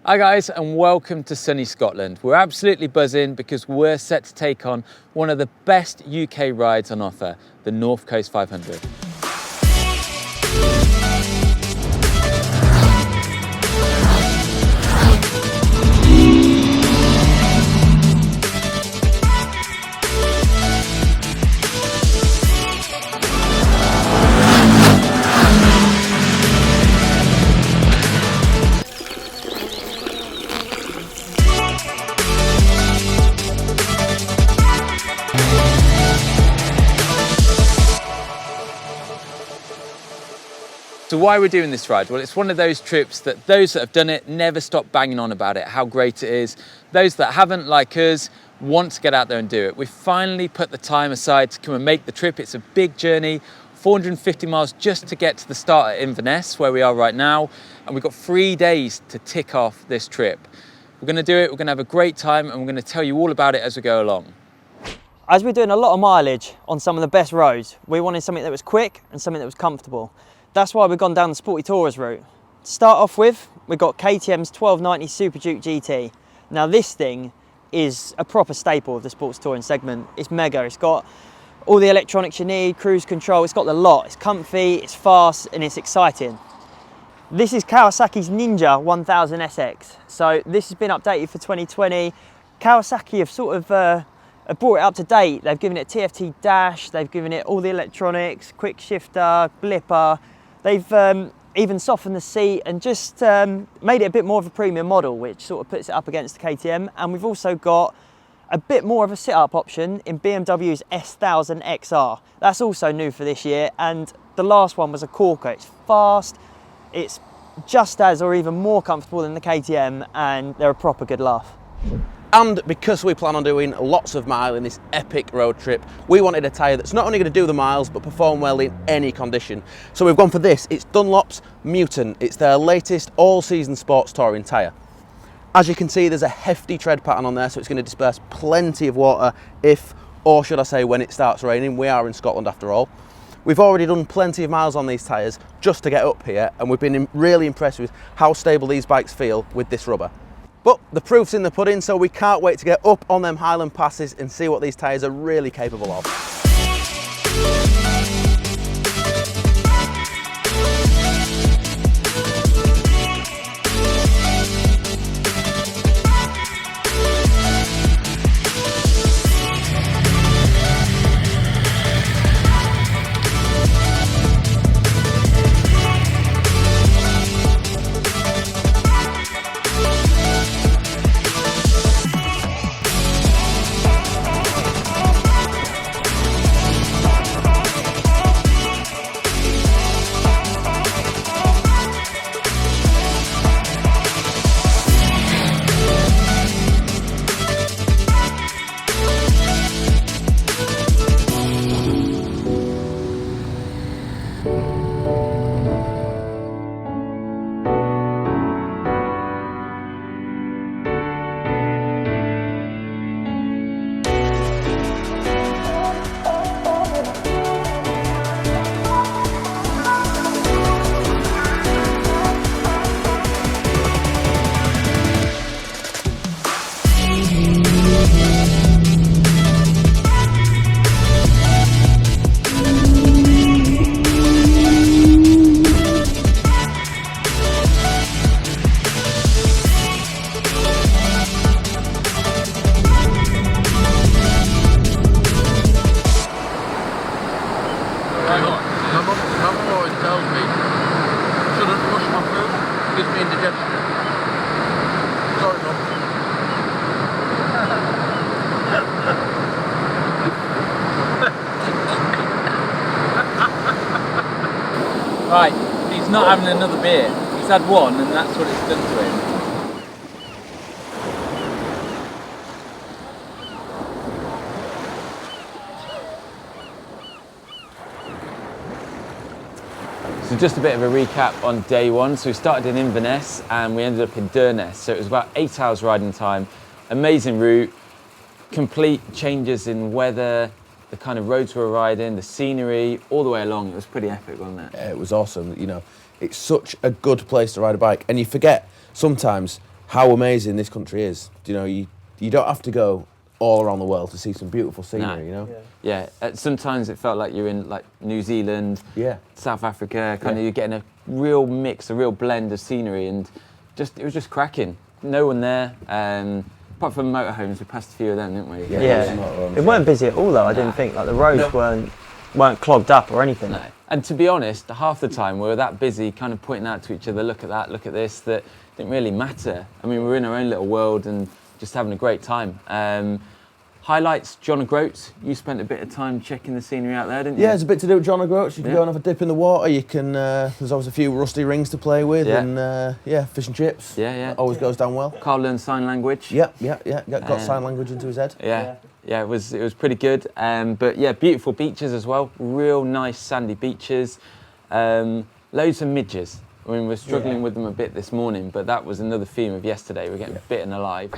Hi guys, and welcome to sunny Scotland. We're absolutely buzzing because we're set to take on one of the best UK rides on offer, the North Coast 500. So why we're doing this ride? Well, it's one of those trips that those that have done it never stop banging on about it, how great it is. Those that haven't, like us, want to get out there and do it. We finally put the time aside to come and make the trip. It's a big journey, 450 miles just to get to the start at Inverness, where we are right now. And we've got 3 days to tick off this trip. We're gonna do it, we're gonna have a great time, and we're gonna tell you all about it as we go along. As we're doing a lot of mileage on some of the best roads, we wanted something that was quick and something that was comfortable. That's why we've gone down the Sporty Tourers route. To start off with, we've got KTM's 1290 Super Duke GT. Now this thing is a proper staple of the sports touring segment. It's mega, it's got all the electronics you need, cruise control, it's got the lot. It's comfy, it's fast, and it's exciting. This is Kawasaki's Ninja 1000 SX. So this has been updated for 2020. Kawasaki have sort of have brought it up to date. They've given it a TFT dash, they've given it all the electronics, quick shifter, blipper. They've even softened the seat and just made it a bit more of a premium model, which sort of puts it up against the KTM. And we've also got a bit more of a sit-up option in BMW's S1000 XR. That's also new for this year, and the last one was a corker. It's fast, it's just as or even more comfortable than the KTM, and they're a proper good laugh. And because we plan on doing lots of miles in this epic road trip, we wanted a tyre that's not only going to do the miles, but perform well in any condition. So we've gone for this. It's Dunlop's Mutant. It's their latest all-season sports touring tyre. As you can see, there's a hefty tread pattern on there, so it's going to disperse plenty of water if, or should I say, when it starts raining. We are in Scotland after all. We've already done plenty of miles on these tyres just to get up here, and we've been really impressed with how stable these bikes feel with this rubber. But the proof's in the pudding, so we can't wait to get up on them Highland passes and see what these tyres are really capable of. Right, he's not having another beer. He's had one and that's what it's done to him. So just a bit of a recap on day one. So we started in Inverness and we ended up in Dunlop. So it was about 8 hours riding time. Amazing route, complete changes in weather, the kind of roads we were riding, the scenery, all the way along. It was pretty epic, wasn't it? Yeah, it was awesome. You know, it's such a good place to ride a bike, and you forget sometimes how amazing this country is. You know, you don't have to go all around the world to see some beautiful scenery, you know? Yeah, sometimes it felt like you're in like New Zealand, South Africa, kind of you're getting a real mix, a real blend of scenery, and it was just cracking. No one there, apart from motorhomes, we passed a few of them, didn't we? It weren't busy at all though, I didn't think. Like the roads weren't clogged up or anything. No. And to be honest, half the time we were that busy kind of pointing out to each other, look at that, look at this, that didn't really matter. I mean, we were in our own little world and just having a great time. Highlights, John O'Groats. You spent a bit of time checking the scenery out there, didn't you? Yeah, there's a bit to do with John O'Groats. You can go and have a dip in the water. You can, there's always a few rusty rings to play with, and fish and chips. That always goes down well. Carl learned sign language. Got sign language into his head. Yeah, it was pretty good. But yeah, beautiful beaches as well. Real nice sandy beaches. Loads of midges. I mean, we're struggling with them a bit this morning, but that was another theme of yesterday. We're getting bitten alive.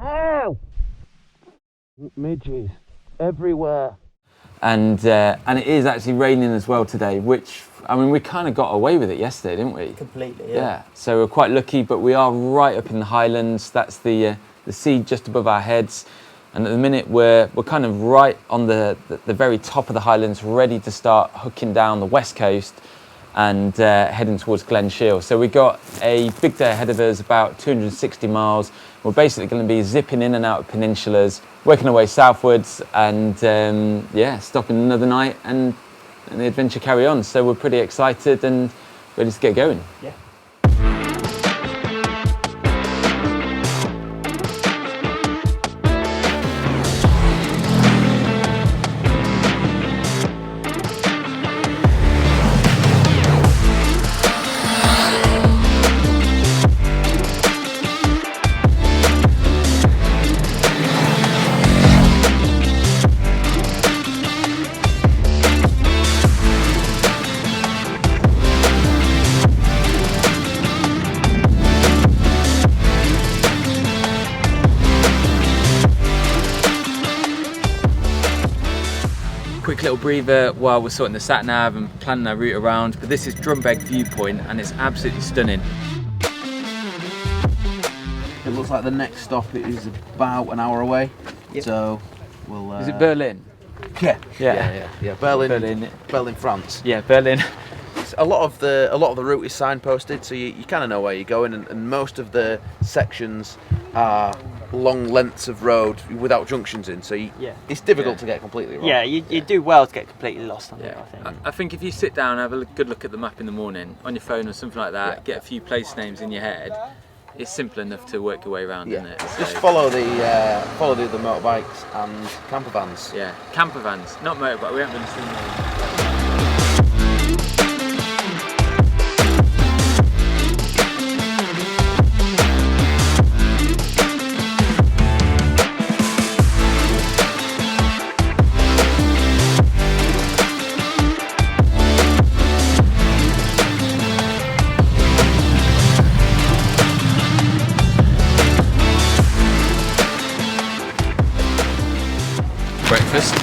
Hell! Midges everywhere. And it is actually raining as well today, which, I mean, we kind of got away with it yesterday, didn't we? Completely, Yeah, so we're quite lucky, but we are right up in the Highlands. That's the sea just above our heads. And at the minute, we're kind of right on the very top of the Highlands, ready to start hooking down the west coast and heading towards Glen Shiel. So we've got a big day ahead of us, about 260 miles. We're basically going to be zipping in and out of peninsulas, working our way southwards, and stopping another night, and the adventure carry on. So we're pretty excited and ready to get going. Yeah. Quick little breather while we're sorting the sat nav and planning our route around, but this is Drumbeg Viewpoint and it's absolutely stunning. It looks like the next stop is about an hour away, so we'll... Is it Berlin? Yeah. Berlin, France. Yeah, Berlin. A lot of the route is signposted, so you kind of know where you're going, and most of the sections are long lengths of road without junctions in, so it's difficult to get completely wrong. Yeah, you do well to get completely lost on it, I think. I think if you sit down and have a good look at the map in the morning on your phone or something like that, get a few place names in your head, it's simple enough to work your way around, isn't it? So, just follow the motorbikes and camper vans. Yeah, camper vans, not motorbike. We haven't really seen those. Breakfast.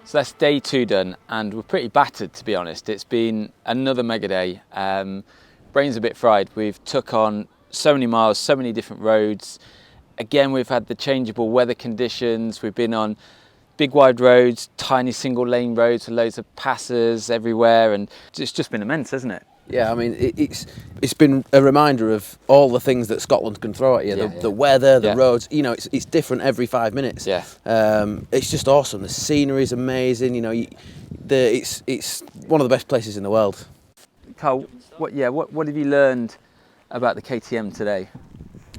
So that's day 2 done, and we're pretty battered, to be honest. It's been another mega day. Brain's a bit fried. We've took on so many miles, so many different roads. Again, we've had the changeable weather conditions. We've been on big wide roads, tiny single lane roads with loads of passers everywhere, and it's just been immense, hasn't it? Yeah, I mean, it's been a reminder of all the things that Scotland can throw at you. The weather, the roads, you know, it's different every 5 minutes. Yeah. It's just awesome. The scenery is amazing. You know, it's one of the best places in the world. Carl, what have you learned about the KTM today?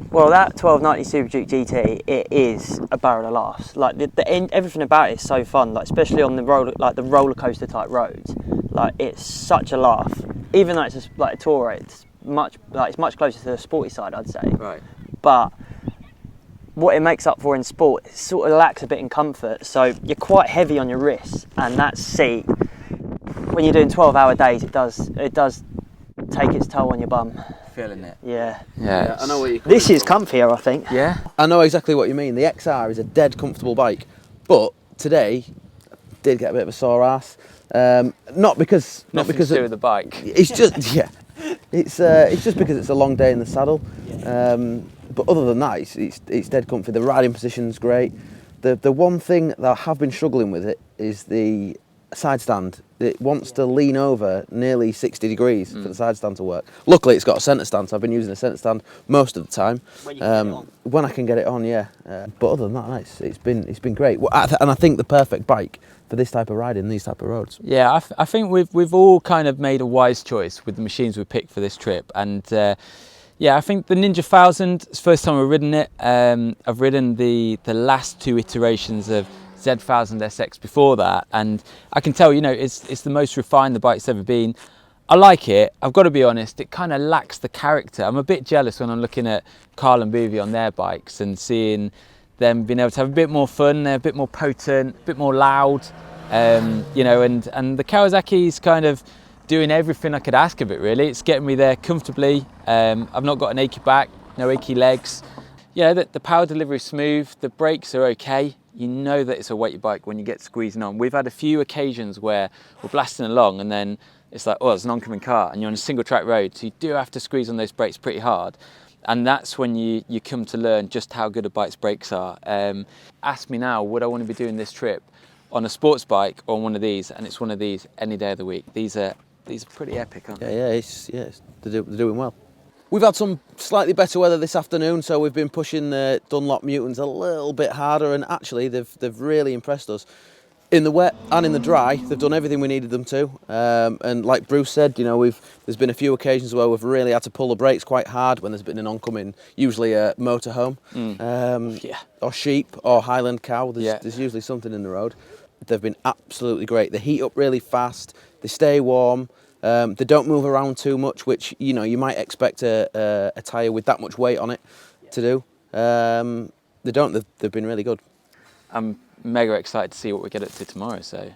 Well, that 1290 Super Duke GT, it is a barrel of laughs. Like everything about it is so fun. Like especially on the roller coaster type roads. Like it's such a laugh. Even though it's just like a tour, it's much closer to the sporty side, I'd say. Right. But what it makes up for in sport, it sort of lacks a bit in comfort. So you're quite heavy on your wrists, and that seat, when you're doing 12-hour days, it does take its toll on your bum. Feeling it. Yeah. Yeah, I know what you're This is comfier, I think. Yeah. I know exactly what you mean. The XR is a dead comfortable bike, but today I did get a bit of a sore ass. Not because To do with the bike. It's just it's just because it's a long day in the saddle. But other than that, it's dead comfy. The riding position's great. The one thing that I have been struggling with it is the side stand. It wants to lean over nearly 60 degrees for the side stand to work. Luckily, it's got a centre stand, so I've been using a centre stand most of the time. When I can get it on, yeah. But other than that, it's been great. And I think the perfect bike for this type of riding, these type of roads. Yeah, I think we've all kind of made a wise choice with the machines we picked for this trip, and yeah, I think the Ninja 1000 is the first time I've ridden it. I've ridden the last two iterations of Z1000 SX before that, and I can tell, you know, it's the most refined the bike's ever been. I like it. I've got to be honest, it kind of lacks the character. I'm a bit jealous when I'm looking at Carl and Boovie on their bikes and seeing them being able to have a bit more fun, they're a bit more potent, a bit more loud, you know, and the Kawasaki's kind of doing everything I could ask of it, really. It's getting me there comfortably. I've not got an achy back, no achy legs. Yeah, the power delivery is smooth, the brakes are okay. You know that it's a weighty bike when you get squeezing on. We've had a few occasions where we're blasting along and then it's like, oh, there's an oncoming car, and you're on a single track road, so you do have to squeeze on those brakes pretty hard. And that's when you come to learn just how good a bike's brakes are. Ask me now, would I want to be doing this trip on a sports bike or on one of these? And it's one of these any day of the week. These are pretty epic, aren't they? Yeah, they're doing well. We've had some slightly better weather this afternoon, so we've been pushing the Dunlop Mutants a little bit harder, and actually they've really impressed us. In the wet and in the dry, they've done everything we needed them to. And like Bruce said, you know, there's been a few occasions where we've really had to pull the brakes quite hard when there's been an oncoming, usually a motorhome, or sheep or Highland cow. There's usually something in the road. They've been absolutely great. They heat up really fast. They stay warm. They don't move around too much, which, you know, you might expect a tyre with that much weight on it to do. They don't. They've been really good. I'm mega excited to see what we get up to tomorrow, so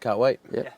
Can't wait. yeah.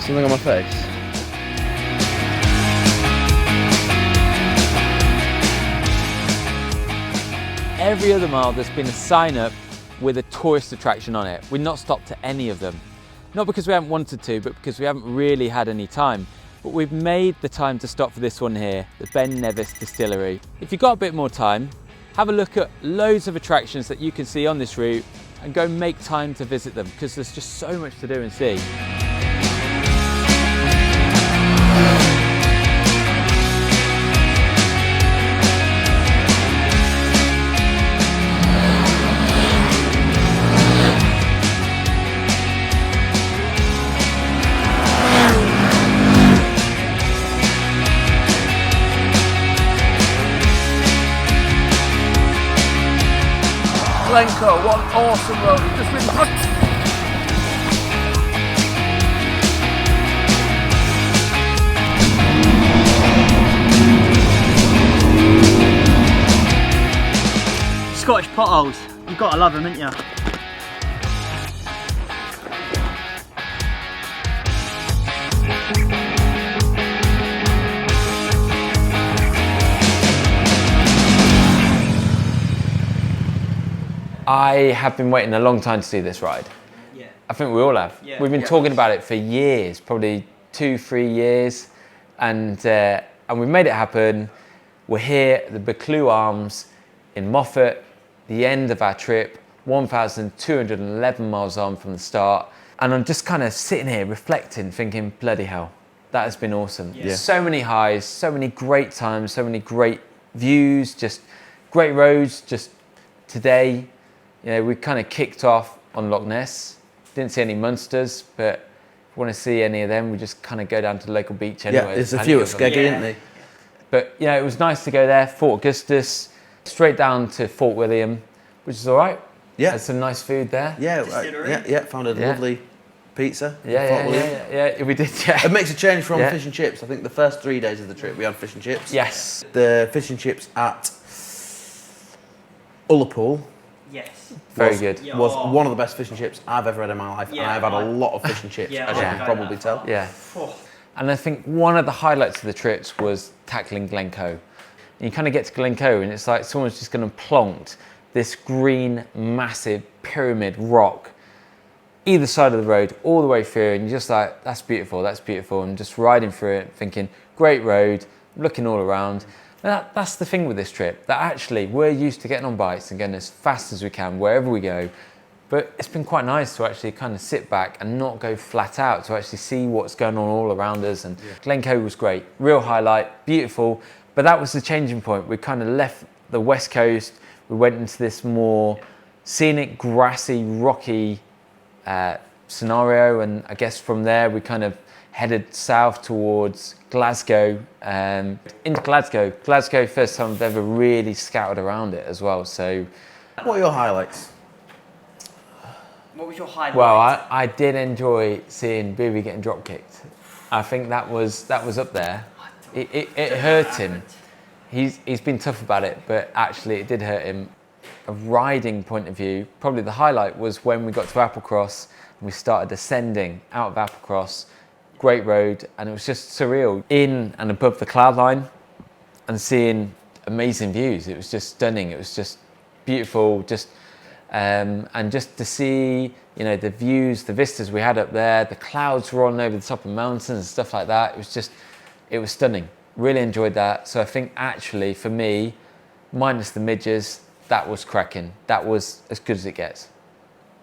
Something on my face. Every other mile there's been a sign up with a tourist attraction on it. We've not stopped at any of them. Not because we haven't wanted to, but because we haven't really had any time. But we've made the time to stop for this one here, the Ben Nevis Distillery. If you've got a bit more time, have a look at loads of attractions that you can see on this route and go make time to visit them, because there's just so much to do and see. Glencoe, what an awesome road. We've just been Scottish potholes. You've got to love them, haven't you? I have been waiting a long time to see this ride. Yeah. I think we all have. Yeah. We've been talking about it for years, probably 2-3 years, and we've made it happen. We're here at the Buccleuch Arms in Moffat, the end of our trip, 1,211 miles on from the start. And I'm just kind of sitting here reflecting, thinking, bloody hell, that has been awesome. Yeah. So many highs, so many great times, so many great views, just great roads. Just today, we kind of kicked off on Loch Ness. Didn't see any monsters, but if you want to see any of them, we just kind of go down to the local beach anyway. Yeah, there's a few at Skeggy, isn't there? But it was nice to go there, Fort Augustus, straight down to Fort William, which is all right. Yeah. Had some nice food there. Yeah, found a lovely pizza. Yeah, we did, yeah. It makes a change from fish and chips. I think the first 3 days of the trip we had fish and chips. Yes. The fish and chips at Ullapool. Yes. Very good. Was one of the best fish and chips I've ever had in my life. Yeah, and I've had a lot of fish and chips, as you can probably tell. Yeah. And I think one of the highlights of the trips was tackling Glencoe. And you kind of get to Glencoe and it's like someone's just going to plonked this green, massive pyramid rock either side of the road all the way through, and you're just like, that's beautiful, and just riding through it thinking, great road, looking all around. That's the thing with this trip, that actually we're used to getting on bikes and going as fast as we can wherever we go, but it's been quite nice to actually kind of sit back and not go flat out, to actually see what's going on all around us. And Glencoe was great, real highlight, beautiful, but that was the changing point. We kind of left the west coast, we went into this more scenic, grassy, rocky scenario, and I guess from there we kind of headed south towards Glasgow. Into Glasgow, first time I've ever really scouted around it as well. So, what are your highlights? What was your highlight? Well, I did enjoy seeing Booby getting drop kicked. I think that was up there. It hurt him. He's been tough about it, but actually it did hurt him. A riding point of view, probably the highlight was when we got to Applecross and we started ascending out of Applecross. Great road, and it was just surreal. In and above the cloud line and seeing amazing views. It was just stunning. It was just beautiful. And just to see, the views, the vistas we had up there, the clouds rolling over the top of mountains and stuff like that. It was stunning. Really enjoyed that. So I think actually for me, minus the midges, that was cracking. That was as good as it gets.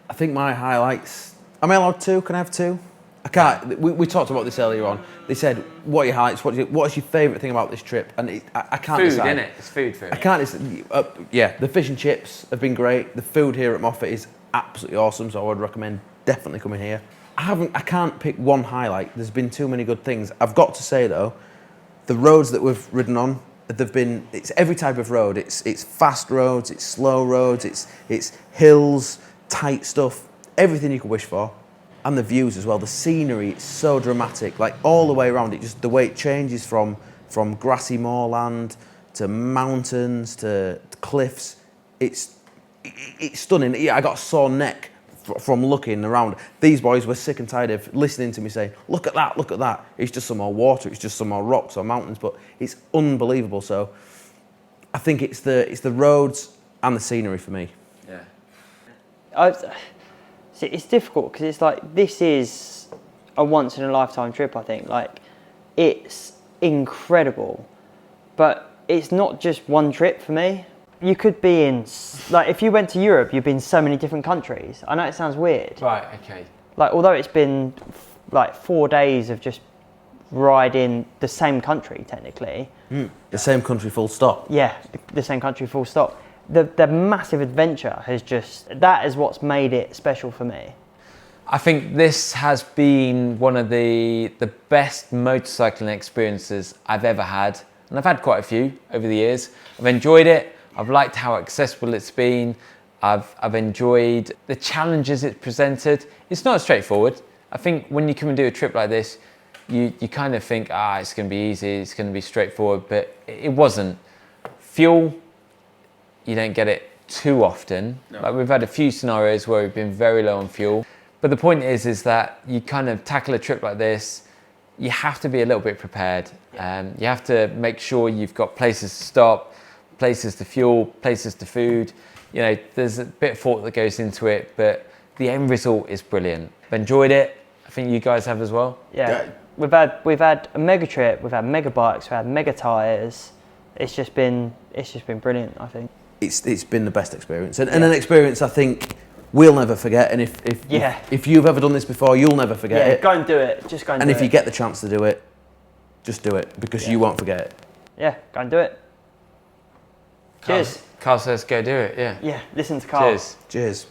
I think my highlights, am I allowed two? Can I have two? I can't. We talked about this earlier on. They said, what are your highlights? What's your favourite thing about this trip? And I can't decide. Food, innit? It's food. I can't decide. The fish and chips have been great. The food here at Moffat is absolutely awesome, so I would recommend definitely coming here. I can't pick one highlight. There's been too many good things. I've got to say though, the roads that we've ridden on, it's every type of road. It's fast roads, it's slow roads, it's hills, tight stuff, everything you could wish for. And the views as well, the scenery, it's so dramatic, like all the way around. It just, the way it changes from grassy moorland to mountains to cliffs, it's stunning. Yeah, I got a sore neck from looking around. These boys were sick and tired of listening to me say, look at that. It's just some more water, it's just some more rocks or mountains, but it's unbelievable. So I think it's the roads and the scenery for me. Yeah. See, it's difficult because it's like, this is a once in a lifetime trip, I think. Like, it's incredible, but it's not just one trip for me. You could be in, like, if you went to Europe, you'd be in so many different countries. I know it sounds weird. Right, okay. Like, although it's been like 4 days of just riding the same country, technically. The same country full stop. Yeah, the same country full stop. The massive adventure that is what's made it special for me. I think this has been one of the best motorcycling experiences I've ever had. And I've had quite a few over the years. I've enjoyed it. I've liked how accessible it's been. I've enjoyed the challenges it presented. It's not straightforward. I think when you come and do a trip like this, you kind of think, it's going to be easy, it's going to be straightforward, but it wasn't. Fuel, you don't get it too often. Like we've had a few scenarios where we've been very low on fuel. But the point is that you kind of tackle a trip like this, you have to be a little bit prepared. You have to make sure you've got places to stop, places to fuel, places to food. You know, there's a bit of thought that goes into it, but the end result is brilliant. I've enjoyed it. I think you guys have as well. Yeah. We've had a mega trip, we've had mega bikes, we've had mega tyres. It's just been brilliant, I think. It's been the best experience, and an experience I think we'll never forget. And if you've ever done this before, you'll never forget it. Go and do it. Just go and do it. And if you get the chance to do it, just do it, because you won't forget it. Yeah, go and do it. Cheers. Carl says go do it, yeah. Yeah, listen to Carl. Cheers. Cheers.